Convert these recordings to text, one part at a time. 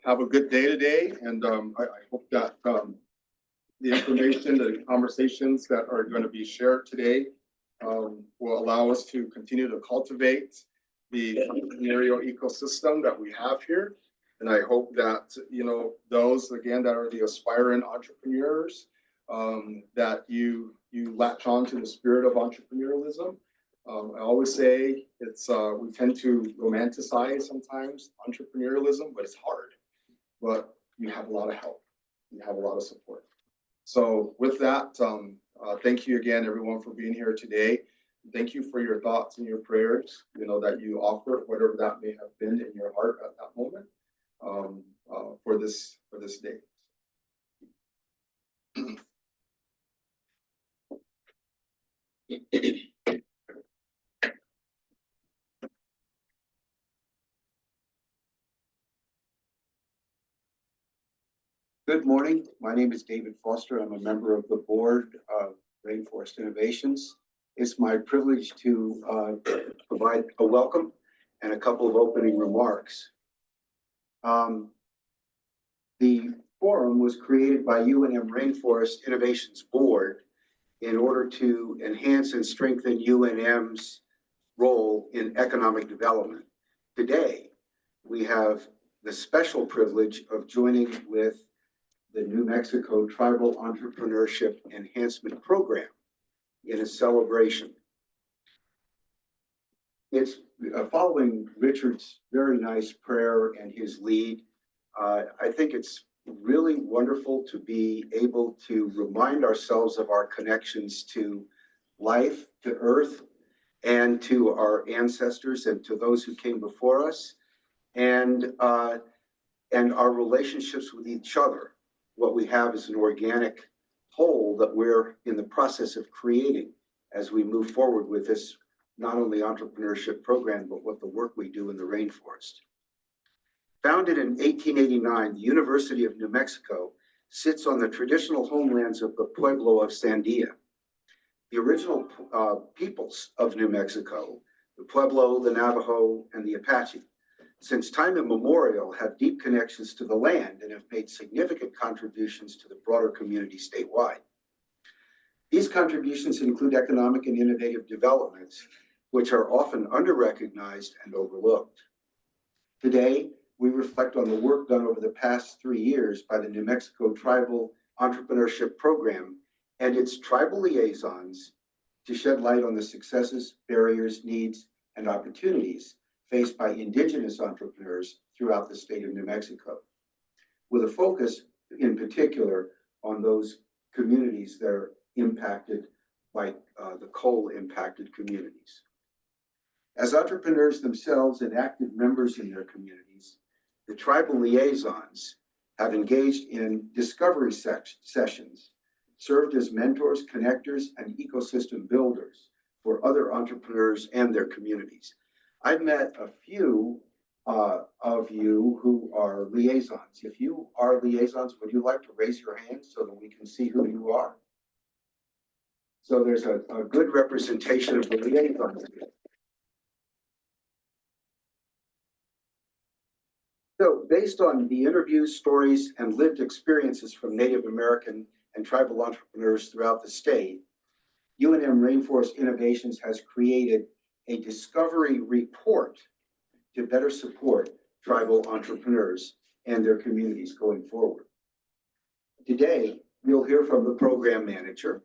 have a good day today, and I hope that the information, the conversations that are going to be shared today will allow us to continue to cultivate the entrepreneurial ecosystem that we have here. And I hope that, you know, those again that are the aspiring entrepreneurs, that you latch on to the spirit of entrepreneurialism. I always say it's we tend to romanticize sometimes entrepreneurialism, but it's hard. But you have a lot of help, you have a lot of support. So with that, thank you again, everyone, for being here today. Thank you for your thoughts and your prayers, you know, that you offer, whatever that may have been in your heart at that moment, for this day. Good morning. My name is David Foster. I'm a member of the board of Rainforest Innovations. It's my privilege to provide a welcome and a couple of opening remarks. The forum was created by UNM Rainforest Innovations Board in order to enhance and strengthen UNM's role in economic development. Today, we have the special privilege of joining with the New Mexico Tribal Entrepreneurship Enhancement Program in a celebration. It's following Richard's very nice prayer and his lead. I think it's really wonderful to be able to remind ourselves of our connections to life, to earth, and to our ancestors and to those who came before us, and our relationships with each other. What we have is an organic whole that we're in the process of creating as we move forward with this, not only entrepreneurship program, but what the work we do in the rainforest. Founded in 1889, the University of New Mexico sits on the traditional homelands of the Pueblo of Sandia. The original peoples of New Mexico, the Pueblo, the Navajo, and the Apache, since time immemorial, have deep connections to the land and have made significant contributions to the broader community statewide. These contributions include economic and innovative developments, which are often under-recognized and overlooked. Today, we reflect on the work done over the past 3 years by the New Mexico Tribal Entrepreneurship Program and its tribal liaisons to shed light on the successes, barriers, needs, and opportunities faced by indigenous entrepreneurs throughout the state of New Mexico, with a focus in particular on those communities that are impacted by the coal-impacted communities. As entrepreneurs themselves and active members in their communities, the tribal liaisons have engaged in discovery sessions, served as mentors, connectors, and ecosystem builders for other entrepreneurs and their communities. I've met a few of you who are liaisons. If you are liaisons, would you like to raise your hand so that we can see who you are? So there's a good representation of the liaisons. So based on the interviews, stories, and lived experiences from Native American and tribal entrepreneurs throughout the state, UNM Rainforest Innovations has created a discovery report to better support tribal entrepreneurs and their communities going forward. Today, you'll hear from the program manager,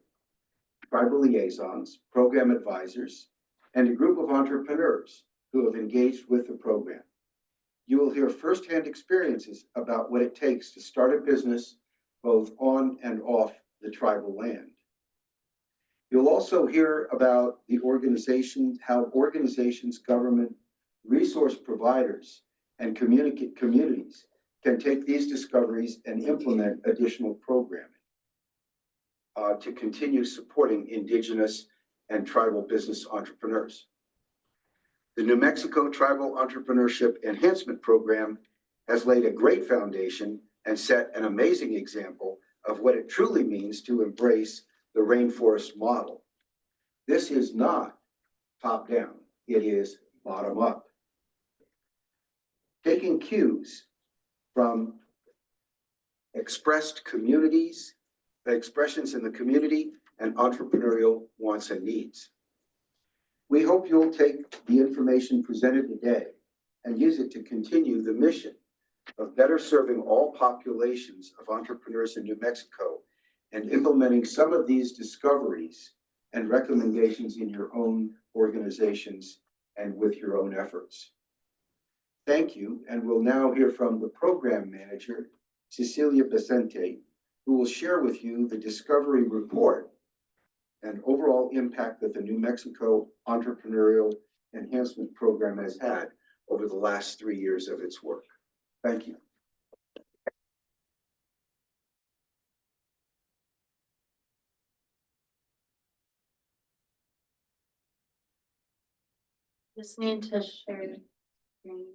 tribal liaisons, program advisors, and a group of entrepreneurs who have engaged with the program. You will hear firsthand experiences about what it takes to start a business both on and off the tribal land. You'll also hear about the organization, how organizations, government, resource providers, and communities can take these discoveries and implement additional programming to continue supporting indigenous and tribal business entrepreneurs. The New Mexico Tribal Entrepreneurship Enhancement Program has laid a great foundation and set an amazing example of what it truly means to embrace the rainforest model. This is not top down, it is bottom up. Taking cues from expressions in the community, and entrepreneurial wants and needs. We hope you'll take the information presented today and use it to continue the mission of better serving all populations of entrepreneurs in New Mexico and implementing some of these discoveries and recommendations in your own organizations and with your own efforts. Thank you, and we'll now hear from the program manager, Cecilia Vicente, who will share with you the discovery report and overall impact that the New Mexico Entrepreneurial Enhancement Program has had over the last 3 years of its work. Thank you. Just need to share screen.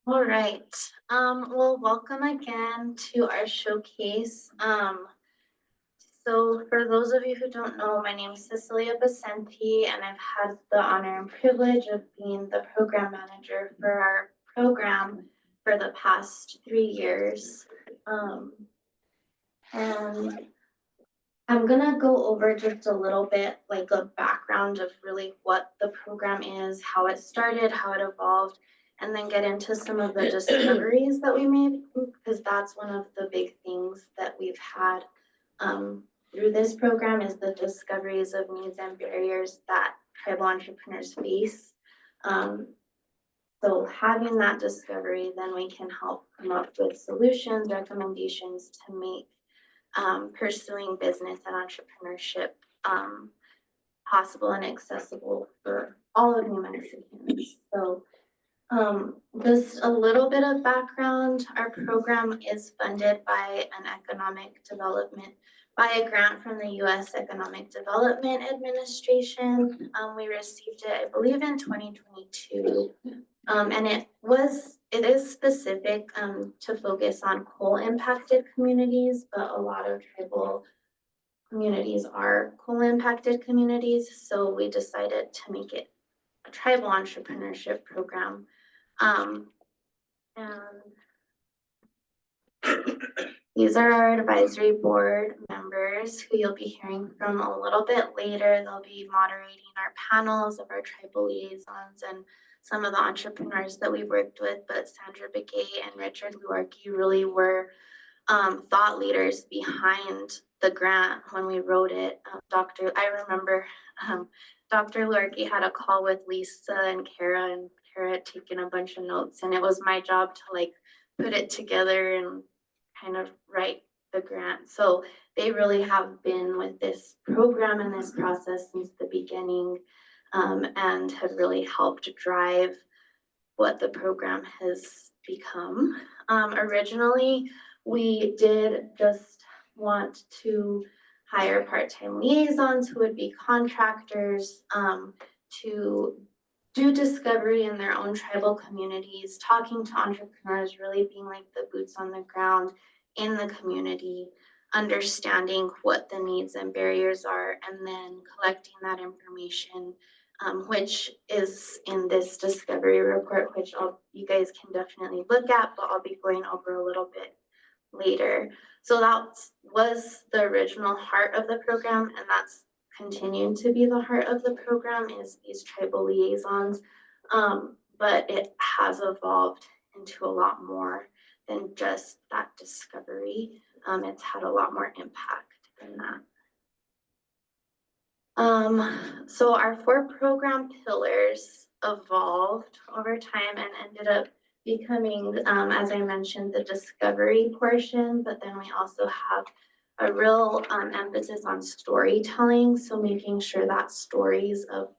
All right, well, welcome again to our showcase. So for those of you who don't know, my name is Cecilia Vicente, and I've had the honor and privilege of being the program manager for our program for the past 3 years. And I'm gonna go over just a little bit like a background of really what the program is, how it started, how it evolved, and then get into some of the discoveries that we made, because that's one of the big things that we've had through this program is the discoveries of needs and barriers that tribal entrepreneurs face. So having that discovery, then we can help come up with solutions, recommendations to make pursuing business and entrepreneurship possible and accessible for all of New Mexicans. So just a little bit of background, our program is funded by a grant from the U.S. Economic Development Administration. We received it, I believe, in 2022. And it is specific to focus on coal impacted communities, but a lot of tribal communities are coal impacted communities. So we decided to make it a tribal entrepreneurship program. And these are our advisory board members who you'll be hearing from a little bit later. They'll be moderating our panels of our tribal liaisons and some of the entrepreneurs that we worked with, but Sandra Begay and Richard Luarke really were thought leaders behind the grant when we wrote it. I remember Dr. Luarke had a call with Lisa and Kara had taken a bunch of notes, and it was my job to like put it together and kind of write the grant. So they really have been with this program and this process since the beginning, and have really helped drive what the program has become. Originally, we did just want to hire part-time liaisons who would be contractors to do discovery in their own tribal communities, talking to entrepreneurs, really being like the boots on the ground in the community, understanding what the needs and barriers are, and then collecting that information, which is in this discovery report, which you guys can definitely look at, but I'll be going over a little bit later. So that was the original heart of the program, and that's continuing to be the heart of the program is these tribal liaisons, but it has evolved into a lot more than just that discovery. It's had a lot more impact than that. So our 4 program pillars evolved over time and ended up becoming, as I mentioned, the discovery portion, but then we also have a real emphasis on storytelling. So making sure that stories of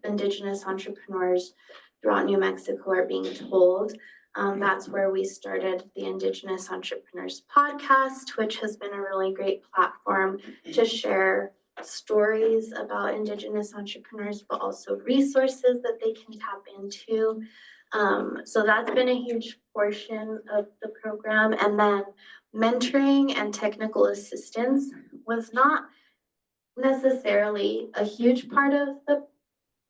indigenous entrepreneurs throughout New Mexico are being told. That's where we started the Indigenous Entrepreneurs Podcast, which has been a really great platform to share stories about Indigenous entrepreneurs, but also resources that they can tap into. So that's been a huge portion of the program. And then mentoring and technical assistance was not necessarily a huge part of the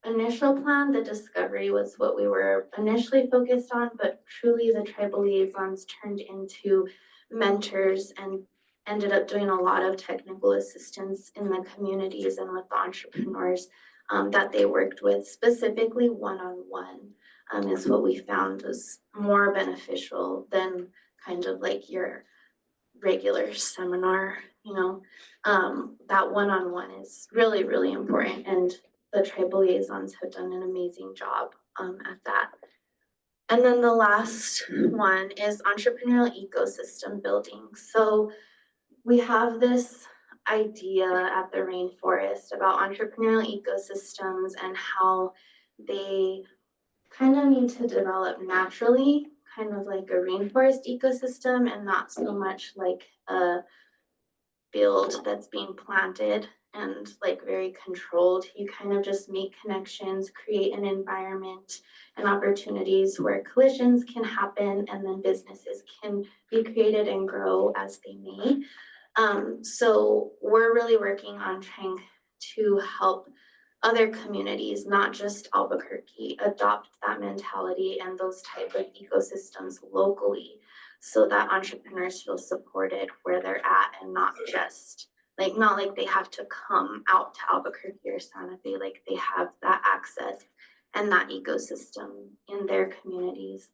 initial plan. The discovery was what we were initially focused on, but truly the tribal liaisons turned into mentors and ended up doing a lot of technical assistance in the communities and with the entrepreneurs that they worked with, specifically one-on-one, is what we found was more beneficial than kind of like your regular seminar, that one-on-one is really, really important. And the tribal liaisons have done an amazing job at that. And then the last one is entrepreneurial ecosystem building. So we have this idea at the rainforest about entrepreneurial ecosystems and how they kind of need to develop naturally, kind of like a rainforest ecosystem and not so much like a field that's being planted and like very controlled. You kind of just make connections, create an environment and opportunities where collisions can happen and then businesses can be created and grow as they may. So we're really working on trying to help other communities, not just Albuquerque, adopt that mentality and those type of ecosystems locally so that entrepreneurs feel supported where they're at and not just not like they have to come out to Albuquerque or Santa Fe, like they have that access and that ecosystem in their communities,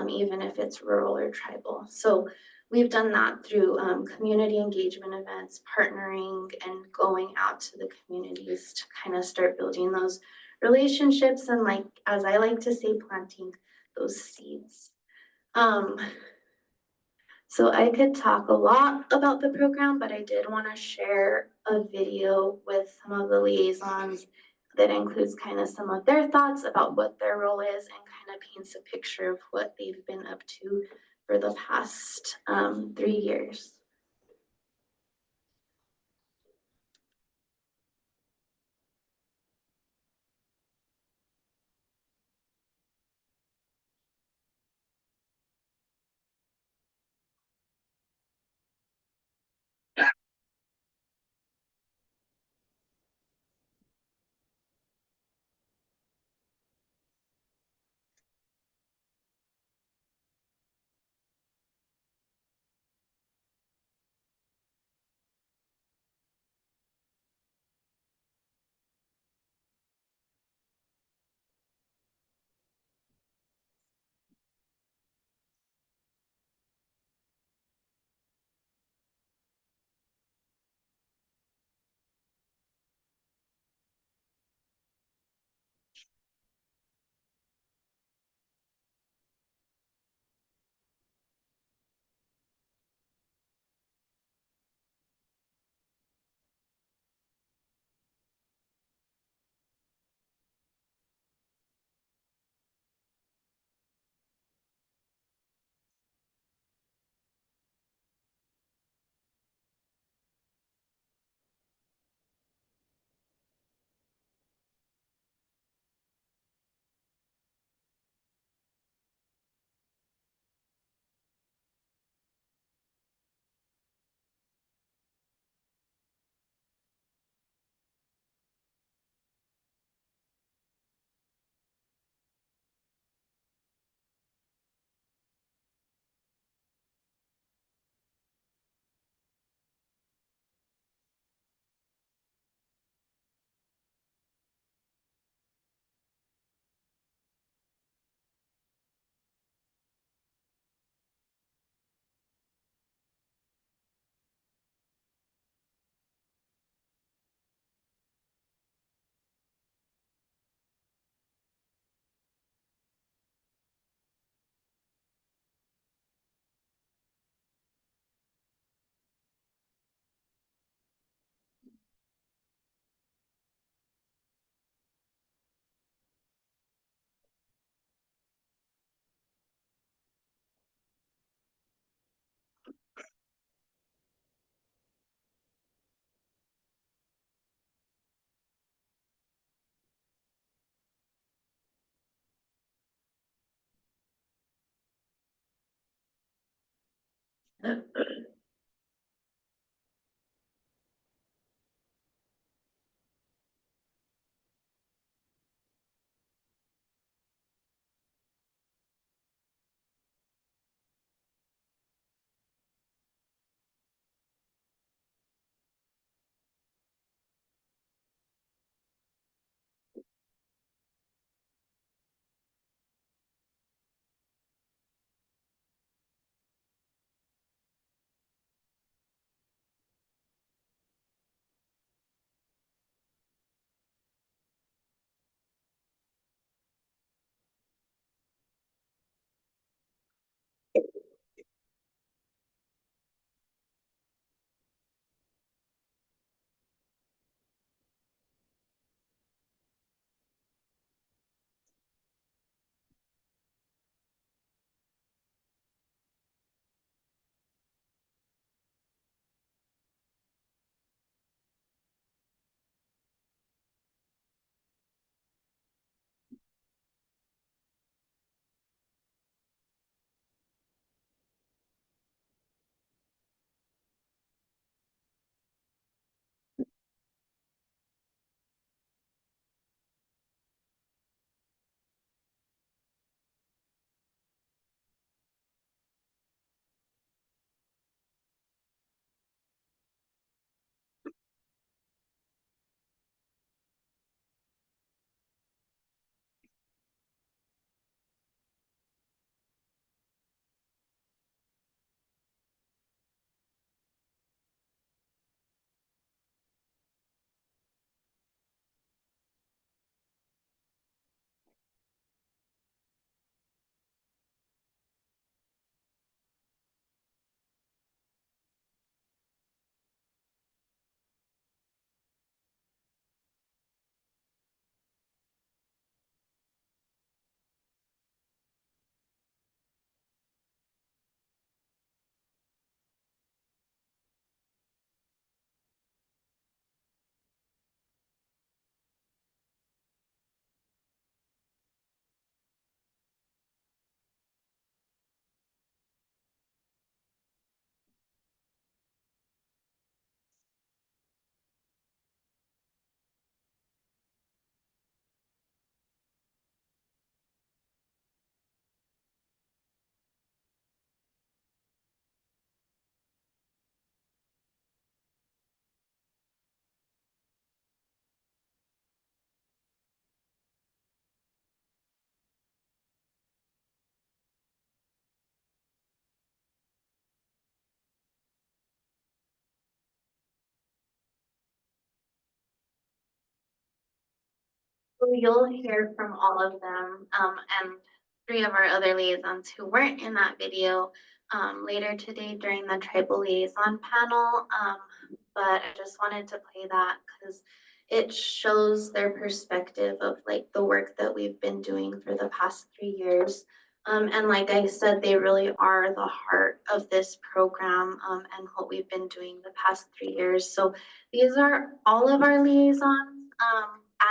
even if it's rural or tribal. So we've done that through community engagement events, partnering and going out to the communities to kind of start building those relationships and, like, as I like to say, planting those seeds. So I could talk a lot about the program, but I did want to share a video with some of the liaisons that includes kind of some of their thoughts about what their role is and kind of paints a picture of what they've been up to for the past 3 years. So you'll hear from all of them, and three of our other liaisons who weren't in that video, later today during the tribal liaison panel. But I just wanted to play that because it shows their perspective of like the work that we've been doing for the past 3 years. And like I said, they really are the heart of this program, and what we've been doing the past 3 years. So these are all of our liaisons.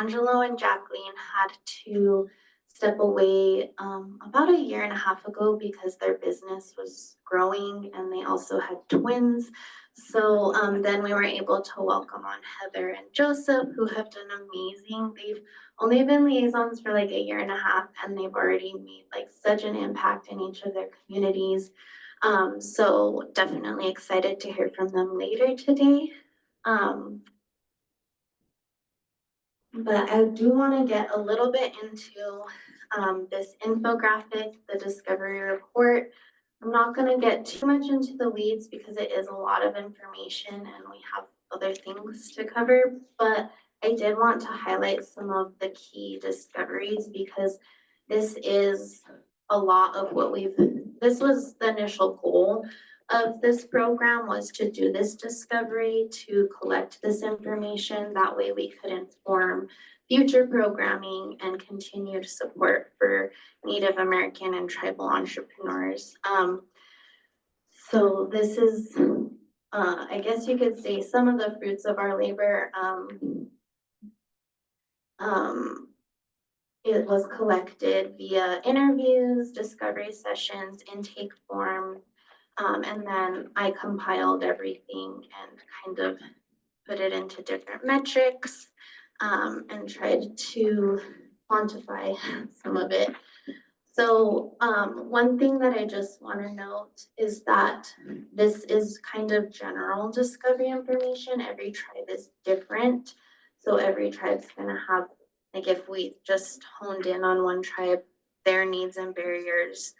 Angelo and Jacqueline had to step away about a year and a half ago because their business was growing and they also had twins. So then we were able to welcome on Heather and Joseph, who have done amazing. They've only been liaisons for like a year and a half, and they've already made like such an impact in each of their communities. So definitely excited to hear from them later today. But I do want to get a little bit into this infographic, the discovery report. I'm not going to get too much into the weeds because it is a lot of information and we have other things to cover, but I did want to highlight some of the key discoveries because this is a lot of what this was the initial goal of this program, was to do this discovery, to collect this information. That way we could inform future programming and continued support for Native American and tribal entrepreneurs. So this is, I guess you could say, some of the fruits of our labor. It was collected via interviews, discovery sessions, intake forms, And then I compiled everything and kind of put it into different metrics, and tried to quantify some of it. So one thing that I just want to note is that this is kind of general discovery information. Every tribe is different. So every tribe's going to have, like if we just honed in on one tribe, their needs and barriers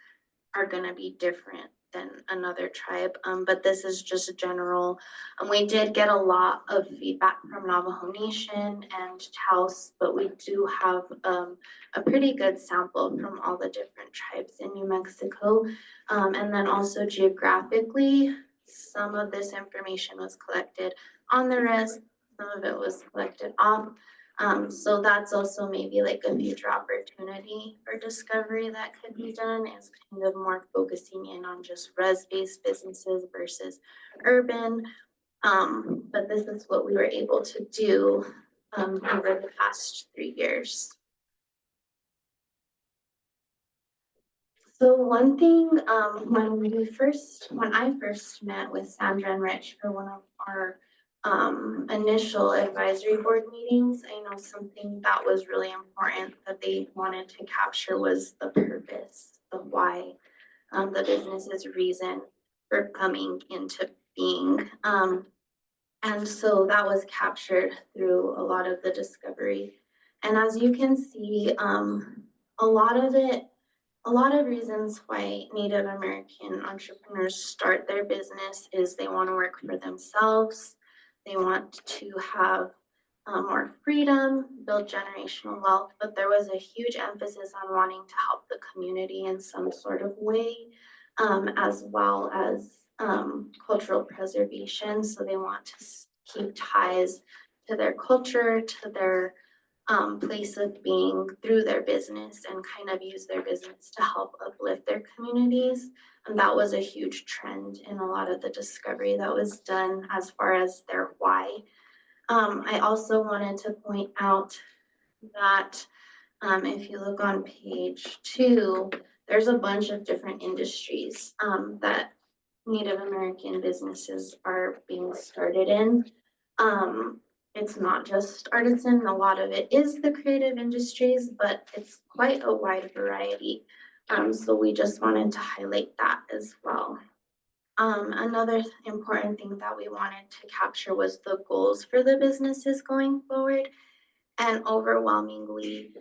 are going to be different than another tribe. But this is just general. We did get a lot of feedback from Navajo Nation and Taos, but we do have a pretty good sample from all the different tribes in New Mexico. And then also geographically, some of this information was collected on the res, some of it was collected off. So that's also maybe like a future opportunity for discovery that could be done, is kind of more focusing in on just res-based businesses versus urban. But this is what we were able to do over the past 3 years. So one thing, when I first met with Sandra and Rich for one of our initial advisory board meetings, I know something that was really important that they wanted to capture was the purpose, the why, the business's reason for coming into being. And so that was captured through a lot of the discovery. And as you can see, a lot of reasons why Native American entrepreneurs start their business is they want to work for themselves. They want to have more freedom, build generational wealth, but there was a huge emphasis on wanting to help the community in some sort of way, as well as cultural preservation. So they want to keep ties to their culture, to their place of being through their business, and kind of use their business to help uplift their communities. And that was a huge trend in a lot of the discovery that was done as far as their why. I also wanted to point out that if you look on page 2, there's a bunch of different industries that Native American businesses are being started in. It's not just artisan, a lot of it is the creative industries, but it's quite a wide variety. So we just wanted to highlight that as well. Another important thing that we wanted to capture was the goals for the businesses going forward. And overwhelmingly,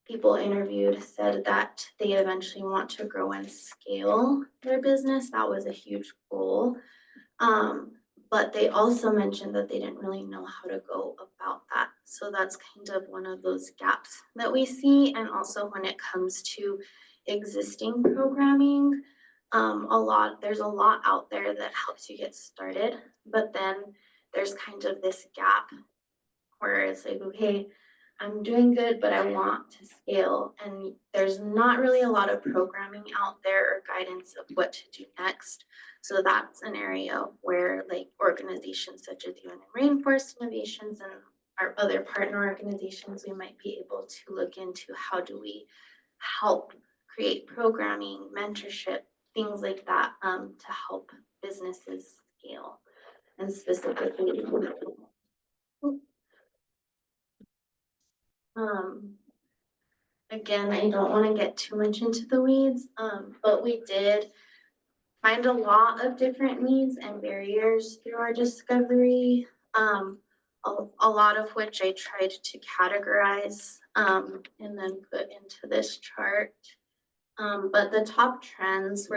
people interviewed said that they eventually want to grow and scale their business. That was a huge goal. But they also mentioned that they didn't really know how to go about that. So that's kind of one of those gaps that we see. And also when it comes to existing programming, there's a lot out there that helps you get started, but then there's kind of this gap where it's like, okay, I'm doing good, but I want to scale. And there's not really a lot of programming out there or guidance of what to do next. So that's an area where like organizations such as UNM Rainforest Innovations and our other partner organizations, we might be able to look into how do we help create programming, mentorship, things like that, to help businesses scale. And specifically, again, I don't want to get too much into the weeds, but we did find a lot of different needs and barriers through our discovery, a lot of which I tried to categorize and then put into this chart. But the top trends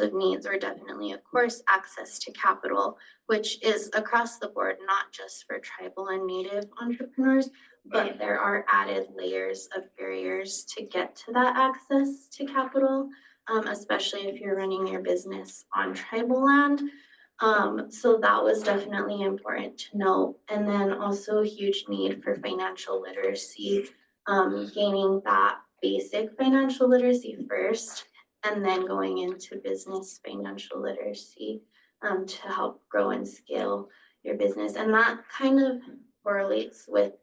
of needs were definitely, of course, access to capital, which is across the board, not just for tribal and native entrepreneurs, but there are added layers of barriers to get to that access to capital, especially if you're running your business on tribal land. So that was definitely important to note. And then also a huge need for financial literacy, gaining that basic financial literacy first, and then going into business financial literacy to help grow and scale your business. And that kind of correlates with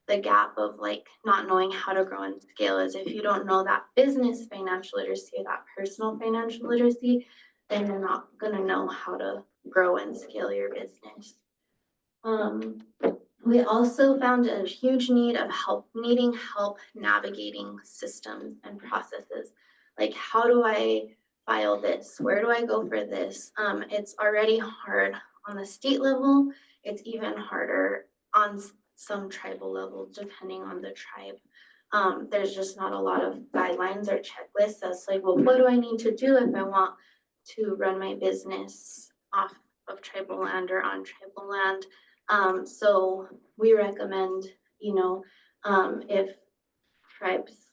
the gap of like not knowing how to grow and scale is if you don't know that business financial literacy or that personal financial literacy, then you're not gonna know how to grow and scale your business. We also found a huge need of needing help navigating systems and processes. Like, how do I file this? Where do I go for this? It's already hard on the state level. It's even harder on some tribal level, depending on the tribe. There's just not a lot of guidelines or checklists as like, well, what do I need to do if I want to run my business off of tribal land or on tribal land? So we recommend, if tribes,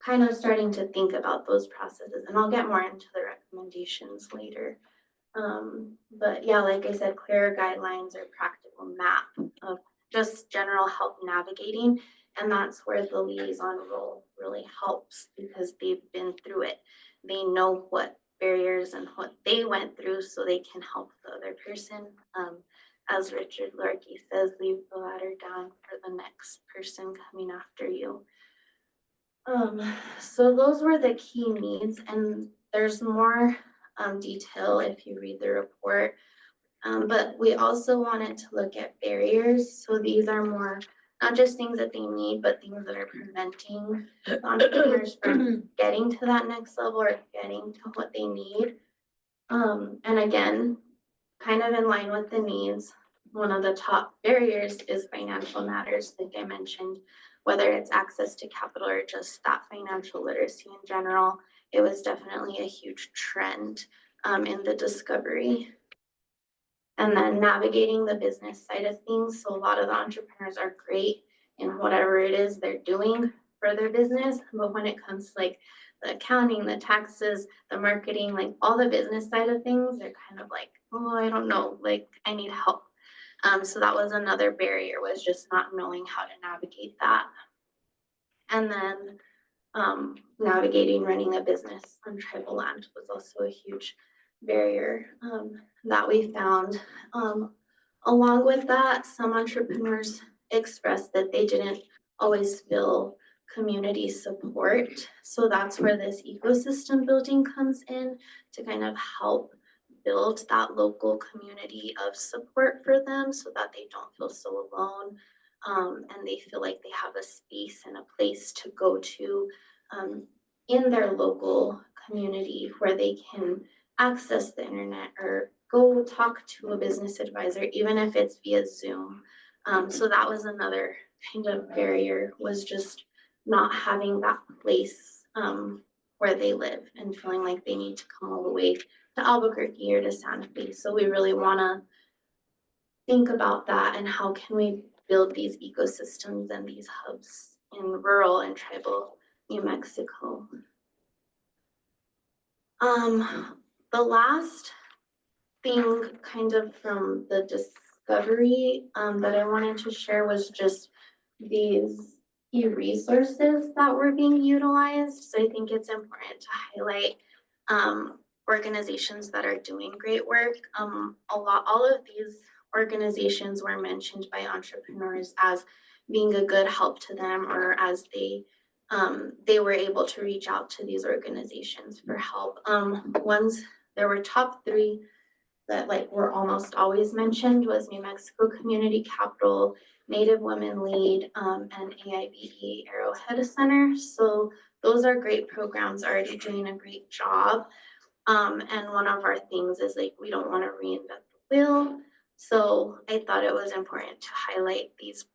kind of starting to think about those processes, and I'll get more into the recommendations later. But yeah, like I said, clearer guidelines or practical map of just general help navigating, and that's where the liaison role really helps because they've been through it. They know what barriers and what they went through so they can help the other person. As Richard Lorky says, leave the ladder down for the next person coming after you. So those were the key needs, and there's more detail if you read the report. But we also wanted to look at barriers. So these are more not just things that they need, but things that are preventing entrepreneurs from getting to that next level or getting to what they need. And again, kind of in line with the needs, one of the top barriers is financial matters, like I mentioned, whether it's access to capital or just that financial literacy in general. It was definitely a huge trend in the discovery. And then navigating the business side of things. So a lot of the entrepreneurs are great in whatever it is they're doing for their business. But when it comes to like the accounting, the taxes, the marketing, like all the business side of things, they're kind of like, oh, I don't know, like I need help. So that was another barrier, was just not knowing how to navigate that. And then navigating running a business on tribal land was also a huge barrier that we found. Along with that, some entrepreneurs expressed that they didn't always feel community support. So that's where this ecosystem building comes in to kind of help build that local community of support for them so that they don't feel so alone. And they feel like they have a space and a place to go to in their local community where they can access the internet or go talk to a business advisor, even if it's via Zoom. So that was another kind of barrier, was just not having that place where they live and feeling like they need to come all the way to Albuquerque or to Santa Fe. So we really want to think about that and how can we build these ecosystems and these hubs in rural and tribal New Mexico. The last thing kind of from the discovery that I wanted to share was just these e-resources that were being utilized. So I think it's important to highlight organizations that are doing great work. All of these organizations were mentioned by entrepreneurs as being a good help to them, or as they were able to reach out to these organizations for help. There were top 3 that like were almost always mentioned was New Mexico Community Capital, Native Women Lead, and AIBE Arrowhead Center. So those are great programs, already doing a great job. And one of our things is like, we don't want to reinvent the wheel. So I thought it was important to highlight these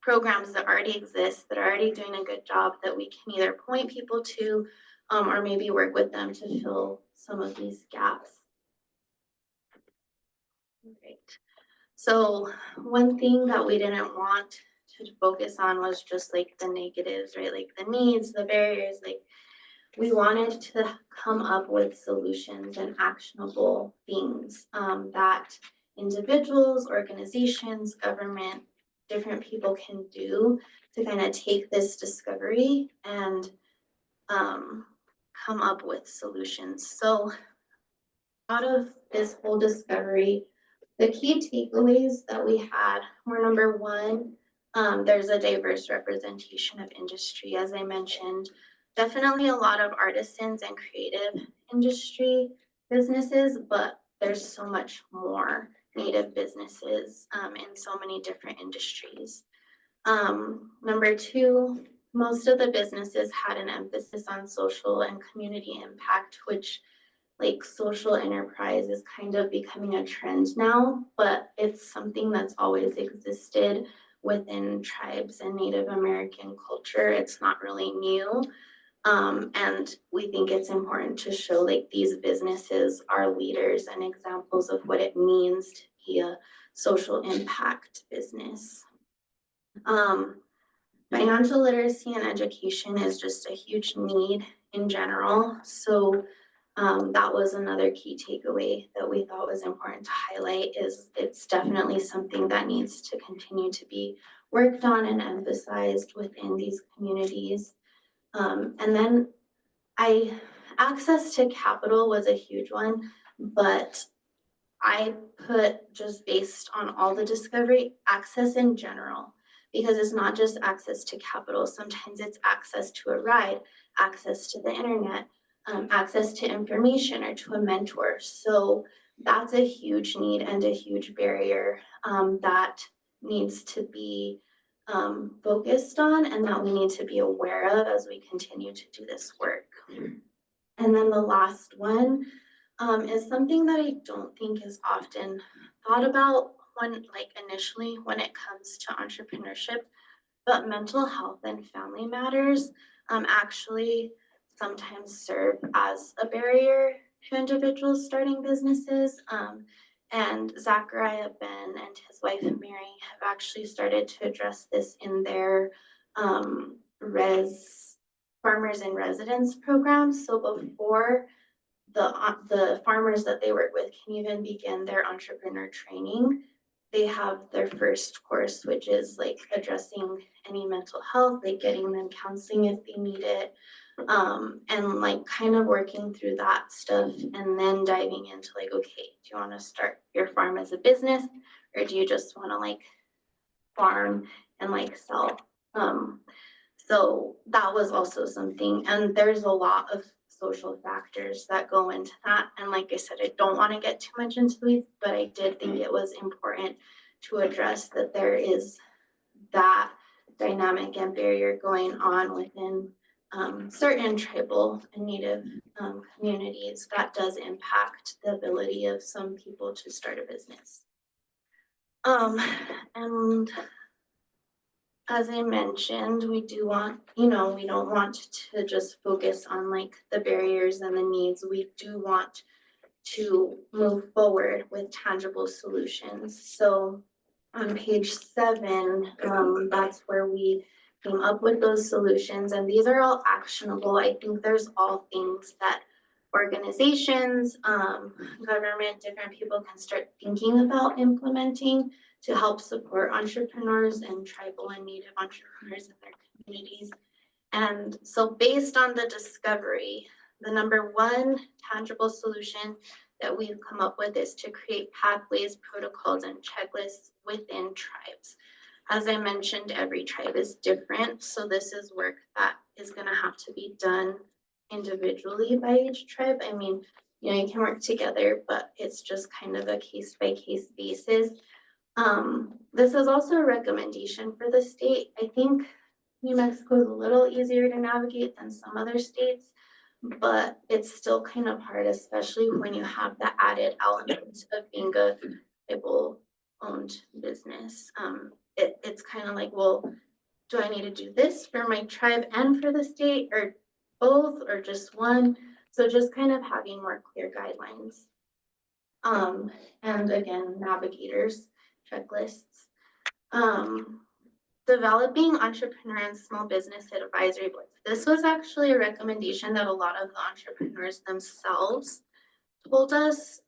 programs that already exist, that are already doing a good job, that we can either point people to or maybe work with them to fill some of these gaps. Great. So one thing that we didn't want to focus on was just like the negatives, right? Like the needs, the barriers. Like we wanted to come up with solutions and actionable things that individuals, organizations, government, different people can do to kind of take this discovery and come up with solutions. So out of this whole discovery, The key takeaways that we had were number one, there's a diverse representation of industry, as I mentioned. Definitely a lot of artisans and creative industry businesses, but there's so much more native businesses in so many different industries. Number two, most of the businesses had an emphasis on social and community impact, which like social enterprise is kind of becoming a trend now, but it's something that's always existed within tribes and Native American culture. It's not really new. And we think it's important to show like these businesses are leaders and examples of what it means to be a social impact business. Financial literacy and education is just a huge need in general. So that was another key takeaway that we thought was important to highlight is it's definitely something that needs to continue to be worked on and emphasized within these communities. And then access to capital was a huge one, but I put just based on all the discovery, access in general, because it's not just access to capital. Sometimes it's access to a ride, access to the internet, access to information or to a mentor. So that's a huge need and a huge barrier that needs to be focused on and that we need to be aware of as we continue to do this work. And then the last one is something that I don't think is often thought about when initially when it comes to entrepreneurship, but mental health and family matters actually sometimes serve as a barrier to individuals starting businesses. And Zachariah Ben and his wife Mary have actually started to address this in their farmers in residence program. So before the farmers that they work with can even begin their entrepreneur training, they have their first course, which is like addressing any mental health, like getting them counseling if they need it, and like kind of working through that stuff and then diving into like, okay, do you want to start your farm as a business or do you just want to like farm and like sell? So that was also something, and there's a lot of social factors that go into that. And like I said, I don't want to get too much into the weeds, but I did think it was important to address that there is that dynamic and barrier going on within certain tribal and native communities that does impact the ability of some people to start a business. And as I mentioned, we do want, we don't want to just focus on like the barriers and the needs. We do want to move forward with tangible solutions. So on page 7, that's where we came up with those solutions, and these are all actionable. I think there's all things that organizations, government, different people can start thinking about implementing to help support entrepreneurs and tribal and native entrepreneurs in their communities. And so based on the discovery, the number one tangible solution that we've come up with is to create pathways, protocols, and checklists within tribes. As I mentioned, every tribe is different, so this is work that is going to have to be done individually by each tribe. I mean, you can work together, but it's just kind of a case-by-case basis. This is also a recommendation for the state. I think New Mexico is a little easier to navigate than some other states, but it's still kind of hard, especially when you have the added element of being a tribal-owned business. It's kind of like, well, do I need to do this for my tribe and for the state, or both, or just one? So just kind of having more clear guidelines. And again, navigators, checklists. Developing entrepreneur and small business advisory boards. This was actually a recommendation that a lot of the entrepreneurs themselves told us,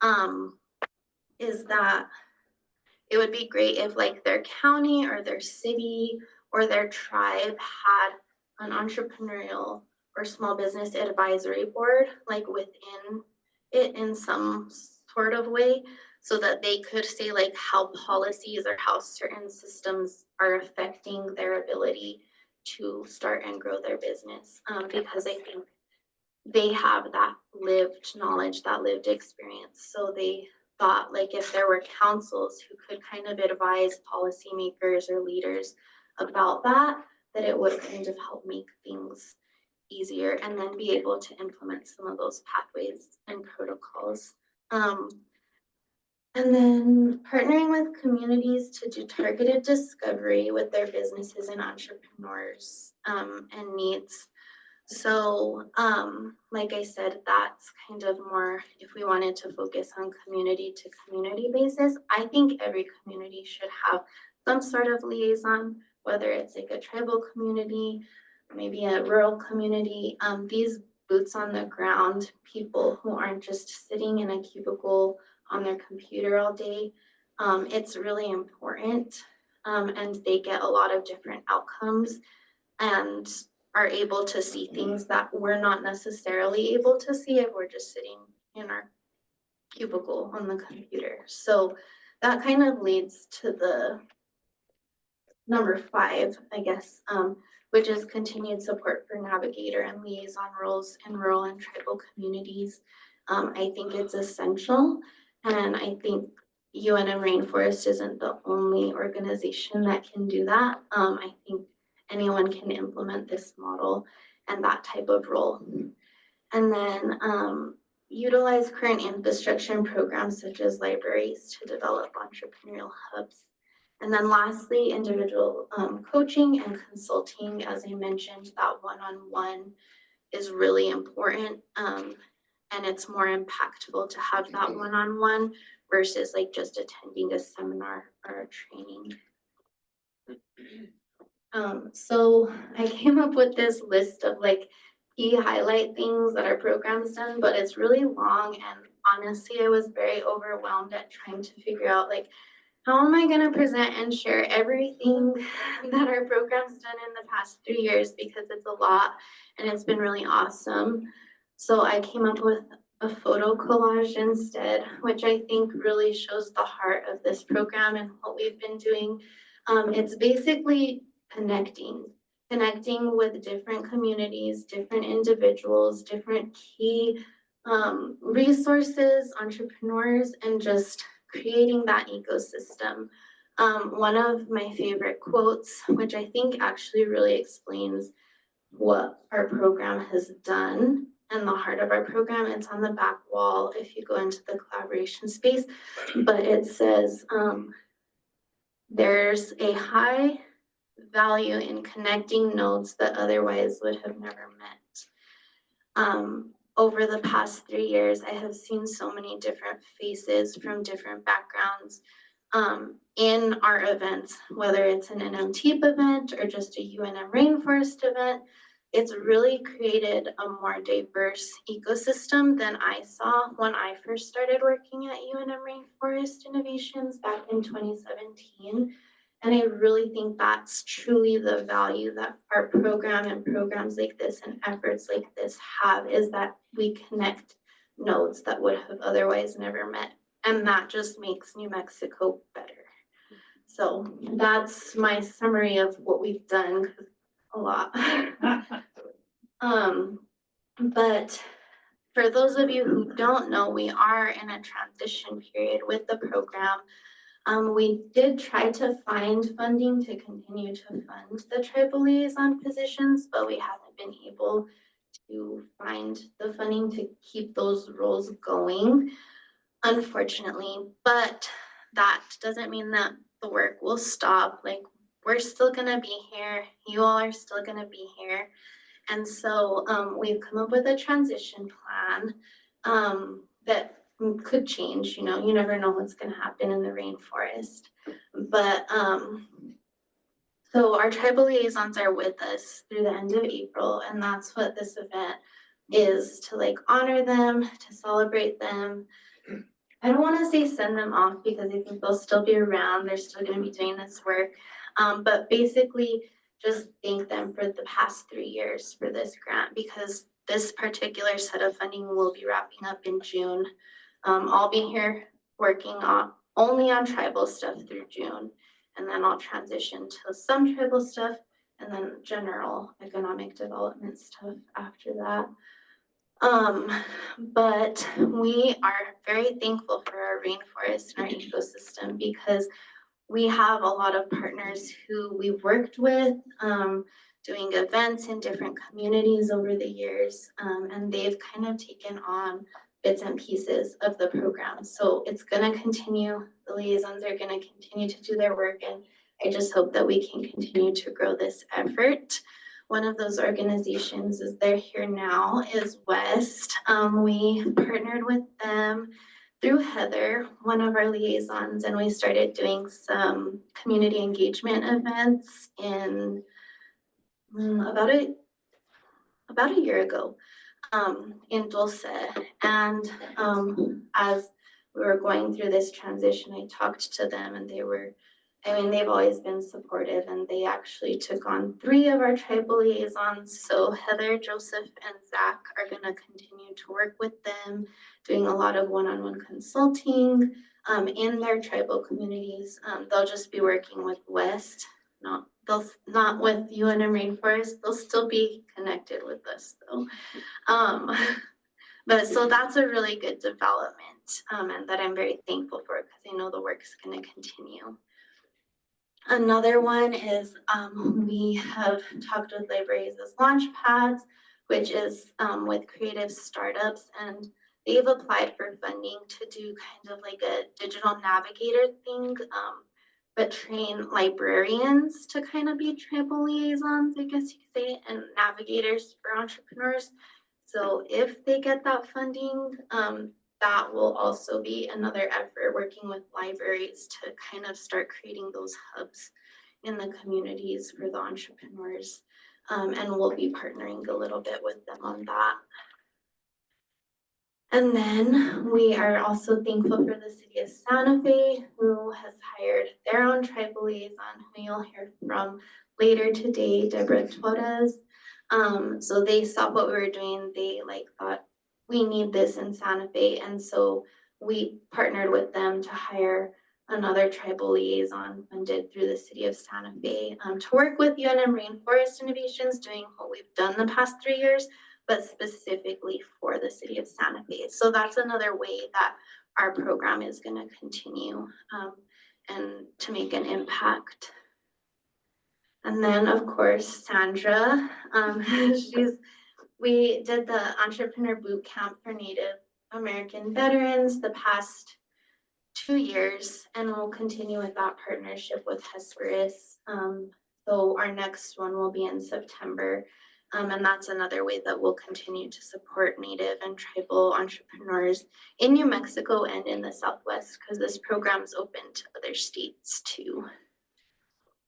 is that it would be great if like their county or their city or their tribe had an entrepreneurial or small business advisory board like within it in some sort of way. so that they could say like how policies or how certain systems are affecting their ability to start and grow their business. Because I think they have that lived knowledge, that lived experience. So they thought like if there were councils who could kind of advise policymakers or leaders about that, that it would kind of help make things easier and then be able to implement some of those pathways and protocols. And then partnering with communities to do targeted discovery with their businesses and entrepreneurs and needs. So, like I said, that's kind of more if we wanted to focus on community to community basis. I think every community should have some sort of liaison, whether it's like a tribal community, maybe a rural community. These boots on the ground people who aren't just sitting in a cubicle on their computer all day. It's really important, and they get a lot of different outcomes and are able to see things that we're not necessarily able to see if we're just sitting in our cubicle on the computer. So that kind of leads to the number 5, I guess, which is continued support for navigator and liaison roles in rural and tribal communities. I think it's essential, and I think UNM Rainforest isn't the only organization that can do that. I think anyone can implement this model and that type of role. And then utilize current infrastructure and programs such as libraries to develop entrepreneurial hubs. And then lastly, individual coaching and consulting. As I mentioned, that one-on-one is really important, and it's more impactful to have that one-on-one versus like just attending a seminar or a training. So I came up with this list of like key highlight things that our program's done, but it's really long, and honestly, I was very overwhelmed at trying to figure out like, how am I gonna present and share everything that our program's done in the past 3 years, because it's a lot and it's been really awesome. So I came up with a photo collage instead, which I think really shows the heart of this program and what we've been doing. It's basically connecting with different communities, different individuals, different key resources, entrepreneurs, and just creating that ecosystem. One of my favorite quotes, which I think actually really explains what our program has done and the heart of our program, it's on the back wall if you go into the collaboration space, but it says, there's a high value in connecting nodes that otherwise would have never met. Over the past 3 years, I have seen so many different faces from different backgrounds in our events, whether it's an NMTEEP event or just a UNM Rainforest event. It's really created a more diverse ecosystem than I saw when I first started working at UNM Rainforest Innovations back in 2017. And I really think that's truly the value that our program and programs like this and efforts like this have, is that we connect nodes that would have otherwise never met. And that just makes New Mexico better. So that's my summary of what we've done, a lot. But for those of you who don't know, we are in a transition period with the program. We did try to find funding to continue to fund the tribal liaison positions, but we haven't been able to find the funding to keep those roles going, unfortunately. But that doesn't mean that the work will stop. Like, we're still gonna be here. You all are still gonna be here. And so we've come up with a transition plan that could change, you know, you never know what's gonna happen in the rainforest. But so our tribal liaisons are with us through the end of April, and that's what this event is, to like honor them, to celebrate them. I don't wanna say send them off because I think they'll still be around, they're still gonna be doing this work. But basically just thank them for the past 3 years for this grant, because this particular set of funding will be wrapping up in June. I'll be here working on only on tribal stuff through June. And then I'll transition to some tribal stuff and then general economic development stuff after that. But we are very thankful for our rainforest and our ecosystem because we have a lot of partners who we've worked with, doing events in different communities over the years, and they've kind of taken on bits and pieces of the program. So it's gonna continue, the liaisons are gonna continue to do their work, and I just hope that we can continue to grow this effort. One of those organizations is they're here now is West. We partnered with them through Heather, one of our liaisons, and we started doing some community engagement events in about a year ago in Dulce. And as we were going through this transition, I talked to them and they've always been supportive, and they actually took on 3 of our tribal liaisons. So Heather, Joseph, and Zach are gonna continue to work with them, doing a lot of one-on-one consulting in their tribal communities. They'll just be working with West, not with UNM Rainforest. They'll still be connected with us though. But so that's a really good development, and that I'm very thankful for because I know the work's gonna continue. Another one is we have talked with libraries as launch pads, which is with creative startups, and they've applied for funding to do kind of like a digital navigator thing, but train librarians to kind of be tribal liaisons, I guess you could say, and navigators for entrepreneurs. So if they get that funding, that will also be another effort working with libraries to kind of start creating those hubs in the communities for the entrepreneurs. And we'll be partnering a little bit with them on that. And then we are also thankful for the city of Santa Fe, who has hired their own tribal liaison, who you'll hear from later today, Deborah Torres. So they saw what we were doing. They thought we need this in Santa Fe. And so we partnered with them to hire another tribal liaison funded through the city of Santa Fe to work with UNM Rainforest Innovations, doing what we've done the past 3 years, but specifically for the city of Santa Fe. So that's another way that our program is going to continue and to make an impact. And then, of course, Sandra, we did the Entrepreneur Boot Camp for Native American veterans the past 2 years, and we'll continue with that partnership with Hesperus. So our next one will be in September. And that's another way that we'll continue to support Native and tribal entrepreneurs in New Mexico and in the Southwest, because this program is open to other states too.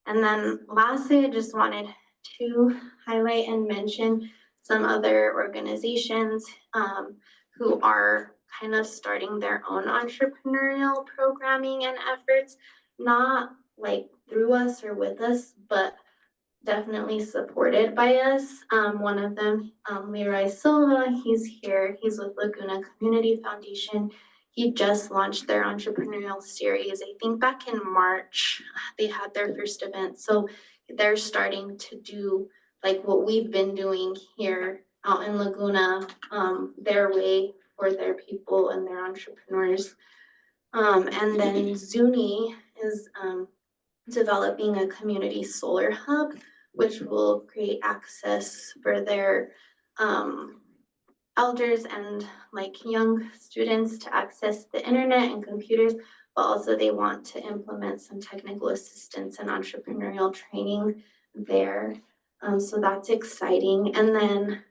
And then lastly, I just wanted to highlight and mention some other organizations who are kind of starting their own entrepreneurial programming and efforts, not like through us or with us, but definitely supported by us. One of them, Leroy Silva, he's here. He's with Laguna Community Foundation. He just launched their entrepreneurial series, I think back in March. They had their first event. So they're starting to do like what we've been doing here out in Laguna, their way for their people and their entrepreneurs. And then Zuni is developing a community solar hub, which will create access for their elders and like young students to access the internet and computers, but also they want to implement some technical assistance and entrepreneurial training there. So that's exciting. And then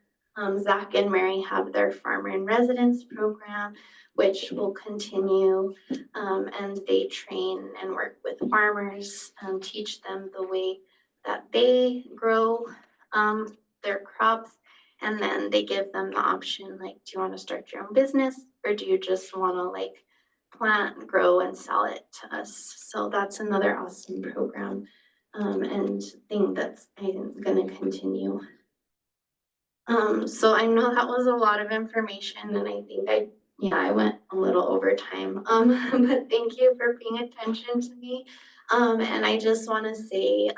Zach and Mary have their Farmer in Residence program, which will continue, and they train and work with farmers, teach them the way that they grow their crops, and then they give them the option, like, do you want to start your own business, or do you just want to like plant, grow, and sell it to us? So that's another awesome program and thing that's going to continue. So I know that was a lot of information, and I think I yeah, I went a little over time, but thank you for paying attention to me. And I just wanna say,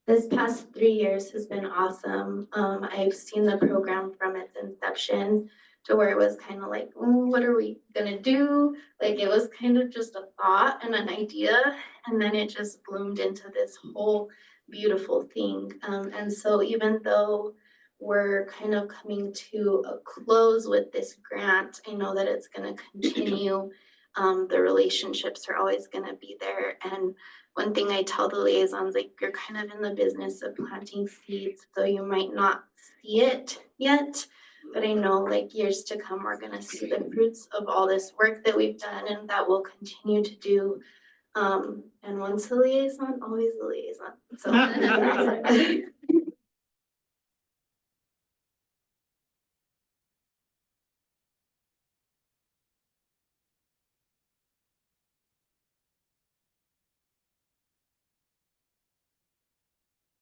this past 3 years has been awesome. I've seen the program from its inception to where it was kind of like, "Ooh, what are we gonna do?" Like it was kind of just a thought and an idea, and then it just bloomed into this whole beautiful thing. And so even though we're kind of coming to a close with this grant, I know that it's gonna continue. The relationships are always gonna be there, and one thing I tell the liaisons, like you're kind of in the business of planting seeds, so you might not see it yet, but I know like years to come, we're gonna see the fruits of all this work that we've done and that we'll continue to do. And once a liaison, always a liaison. So